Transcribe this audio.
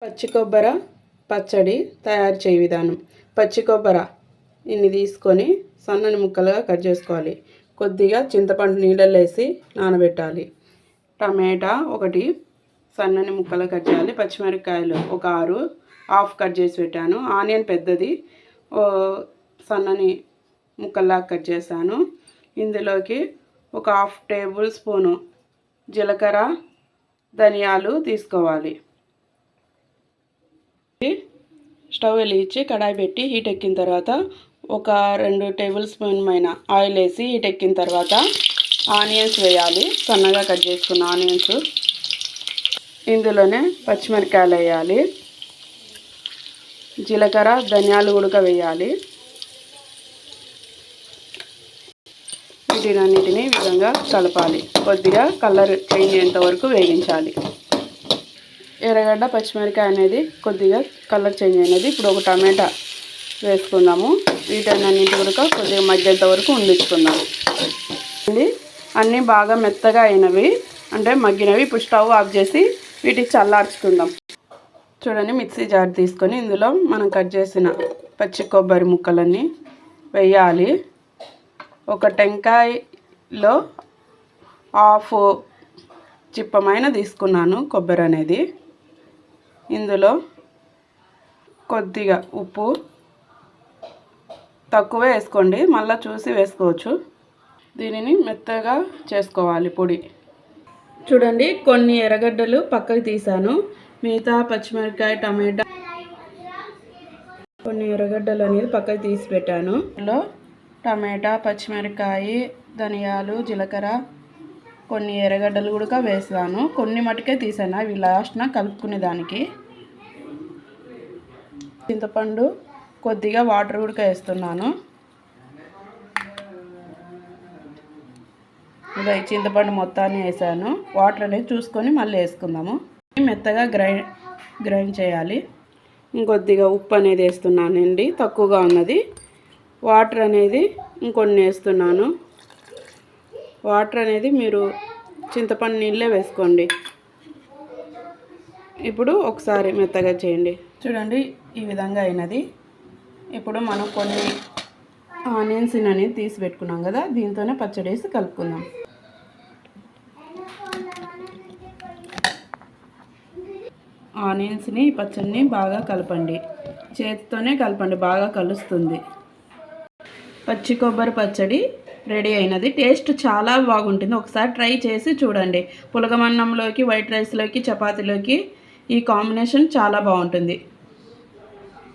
పచ్చి కొబ్బరి పచ్చడి తయారు చేయ విధానం. పచ్చి కొబ్బరి ఇన్ని తీసుకొని సన్నని ముక్కలుగా కట్ చేసుకోవాలి. కొద్దిగా చింతపండు నీళ్ళల్లో వేసి నానబెట్టాలి. టమాటా ఒకటి సన్నని ముక్కలు కట్ చేయాలి. పచ్చిమిరపకాయలు ఒక 6 హాఫ్ కట్ చేసి పెట్టాను. ఆనియన్ పెద్దది సన్నని ముక్కల్లా కట్ చేశాను. ఇందులోకి ఒక హాఫ్ టేబుల్ స్పూను జీలకర్ర ధనియాలు తీసుకోవాలి. స్టవ్ వెలిగించి కడాయి పెట్టి హీట్ ఎక్కిన తర్వాత ఒక 2 టేబుల్ స్పూన్ మైన ఆయిల్ వేసి హీట్ ఎక్కిన తర్వాత ఆనియన్స్ వేయాలి. సన్నగా కట్ చేసుకున్న ఆనియన్స్. ఇందులోనే పచ్చిమిరపకాయలు వేయాలి. జీలకర్ర ధనియాలు కూడా వేయాలి. వీటినన్నిటిని ఈ విధంగా కలపాలి. కొద్దిగా కలర్ చేంజ్ అయ్యేంత వరకు వేగించాలి. ఎర్రగడ్డ పచ్చిమిరపకాయ అనేది కొద్దిగా కలర్ చేంజ్ అయినది. ఇప్పుడు ఒక టమాటా వేసుకుందాము. వీటన్నిటి కూడా కొద్దిగా మగ్గేంత వరకు ఉండించుకుందాము. ఇది అన్నీ బాగా మెత్తగా అయినవి అంటే మగ్గినవి. ఇప్పుడు స్టవ్ ఆఫ్ చేసి వీటికి చల్లార్చుకుందాం. చూడండి, మిక్సీ జార్ తీసుకొని ఇందులో మనం కట్ చేసిన పచ్చి కొబ్బరి ముక్కలన్నీ వేయాలి. ఒక టెంకాయలో హాఫ్ చిప్పమైన తీసుకున్నాను కొబ్బరి అనేది. ఇందులో కొద్దిగా ఉప్పు తక్కువ వేసుకోండి, మళ్ళీ చూసి వేసుకోవచ్చు. దీనిని మెత్తగా చేసుకోవాలి పొడి. చూడండి, కొన్ని ఎర్రగడ్డలు పక్కకు తీసాను. మిగతా పచ్చిమిరపకాయ టమాటా కొన్ని ఎర్రగడ్డలు అనేది పక్కకు తీసి పెట్టాను. ఇందులో టమాటా పచ్చిమిరపకాయ ధనియాలు జీలకర్ర కొన్ని ఎర్రగడ్డలు కూడా వేసాను. కొన్ని మటుకే తీసాను, అవి లాస్ట్న కలుపుకునే దానికి. చింతపండు కొద్దిగా వాటర్ కూడా వేస్తున్నాను. ఇలా చింతపండు మొత్తాన్ని వేసాను. వాటర్ అనేది చూసుకొని మళ్ళీ వేసుకుందాము. మెత్తగా గ్రైండ్ చేయాలి. ఇంకొద్దిగా ఉప్పు అనేది వేస్తున్నానండి, తక్కువగా ఉన్నది. వాటర్ అనేది ఇంకొన్ని వేస్తున్నాను. వాటర్ అనేది మీరు చింతపండు నీళ్ళే వేసుకోండి. ఇప్పుడు ఒకసారి మెత్తగా చేయండి. చూడండి, ఈ విధంగా అయినది. ఇప్పుడు మనం కొన్ని ఆనియన్స్ అనేది తీసి పెట్టుకున్నాం కదా, దీంతోనే పచ్చడి వేసి కలుపుకుందాం. ఆనియన్స్ని పచ్చడిని బాగా కలపండి. చేతితోనే కలపండి, బాగా కలుస్తుంది. పచ్చి కొబ్బరి పచ్చడి రెడీ అయినది. టేస్ట్ చాలా బాగుంటుంది. ఒకసారి ట్రై చేసి చూడండి. పులగమన్నంలోకి వైట్ రైస్లోకి చపాతీలోకి ఈ కాంబినేషన్ చాలా బాగుంటుంది.